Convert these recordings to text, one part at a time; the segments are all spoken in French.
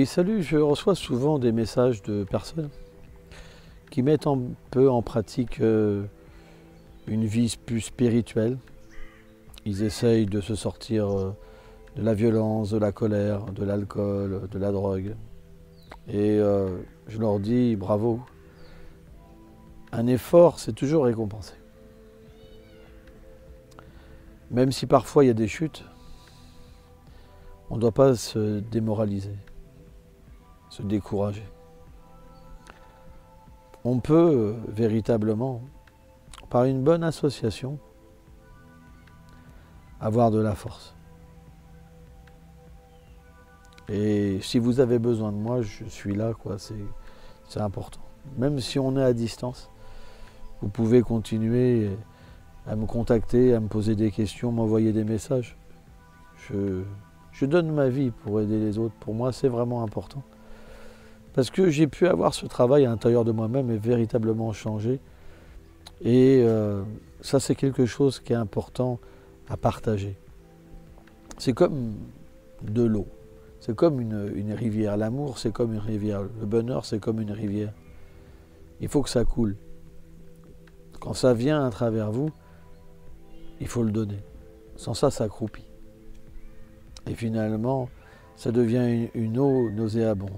Oui, salut, je reçois souvent des messages de personnes qui mettent un peu en pratique une vie plus spirituelle. Ils essayent de se sortir de la violence, de la colère, de l'alcool, de la drogue. Et je leur dis bravo. Un effort, c'est toujours récompensé. Même si parfois il y a des chutes, on ne doit pas se démoraliser, se décourager. On peut véritablement, par une bonne association, avoir de la force. Et si vous avez besoin de moi, je suis là, quoi. C'est important. Même si on est à distance, vous pouvez continuer à me contacter, à me poser des questions, m'envoyer des messages. Je donne ma vie pour aider les autres. Pour moi, c'est vraiment important. Parce que j'ai pu avoir ce travail à l'intérieur de moi-même et véritablement changer. Et ça, c'est quelque chose qui est important à partager. C'est comme de l'eau. C'est comme une rivière. L'amour, c'est comme une rivière. Le bonheur, c'est comme une rivière. Il faut que ça coule. Quand ça vient à travers vous, il faut le donner. Sans ça, ça croupit. Et finalement, ça devient une eau nauséabonde.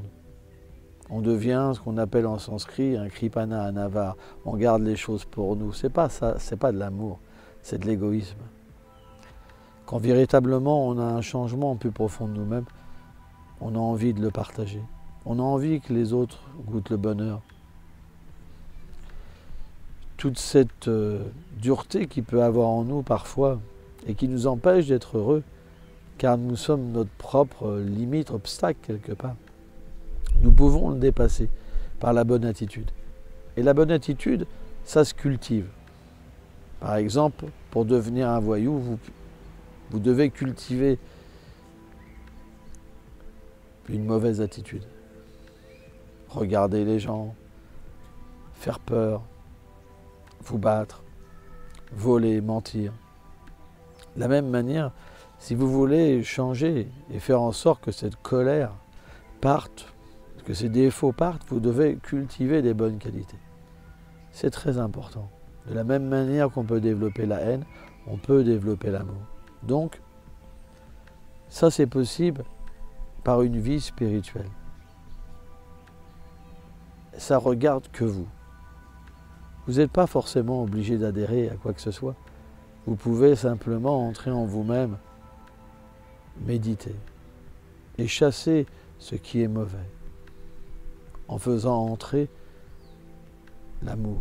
On devient ce qu'on appelle en sanskrit un kripana, un avare. On garde les choses pour nous. C'est pas ça, c'est pas de l'amour, c'est de l'égoïsme. Quand véritablement on a un changement plus profond de nous-mêmes, on a envie de le partager. On a envie que les autres goûtent le bonheur. Toute cette dureté qu'il peut avoir en nous parfois et qui nous empêche d'être heureux, car nous sommes notre propre limite, obstacle quelque part. Nous pouvons le dépasser par la bonne attitude. Et la bonne attitude, ça se cultive. Par exemple, pour devenir un voyou, vous devez cultiver une mauvaise attitude. Regarder les gens, faire peur, vous battre, voler, mentir. De la même manière, si vous voulez changer et faire en sorte que cette colère parte, que ces défauts partent, vous devez cultiver des bonnes qualités. C'est très important. De la même manière qu'on peut développer la haine, on peut développer l'amour. Donc, ça c'est possible par une vie spirituelle. Ça regarde que vous. Vous n'êtes pas forcément obligé d'adhérer à quoi que ce soit. Vous pouvez simplement entrer en vous-même, méditer et chasser ce qui est mauvais en faisant entrer l'amour.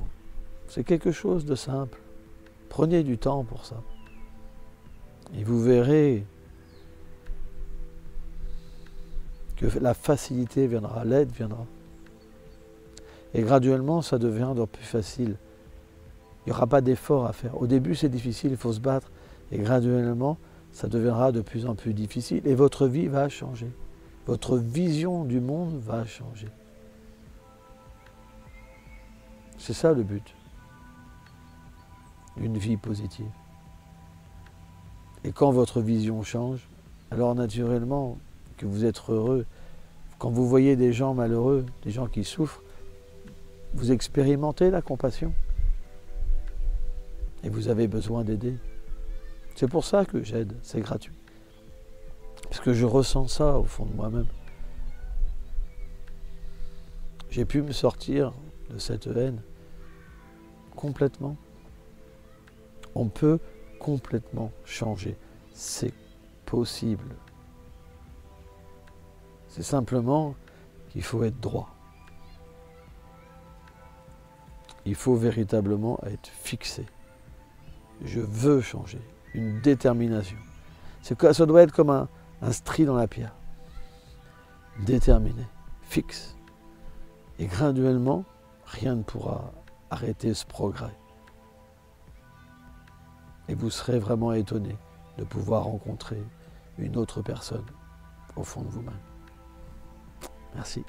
C'est quelque chose de simple. Prenez du temps pour ça. Et vous verrez que la facilité viendra, l'aide viendra. Et graduellement, ça deviendra plus facile. Il n'y aura pas d'effort à faire. Au début, c'est difficile, il faut se battre. Et graduellement, ça deviendra de plus en plus difficile. Et votre vie va changer. Votre vision du monde va changer. C'est ça le but d'une vie positive. Et quand votre vision change, alors naturellement que vous êtes heureux, quand vous voyez des gens malheureux, des gens qui souffrent, vous expérimentez la compassion. Et vous avez besoin d'aider. C'est pour ça que j'aide, c'est gratuit. Parce que je ressens ça au fond de moi-même. J'ai pu me sortir de cette haine complètement. On peut complètement changer. C'est possible. C'est simplement qu'il faut être droit. Il faut véritablement être fixé. Je veux changer. Une détermination. Ça doit être comme un stri dans la pierre. Déterminé, fixe. Et graduellement, rien ne pourra arrêter ce progrès. Et vous serez vraiment étonné de pouvoir rencontrer une autre personne au fond de vous-même. Merci.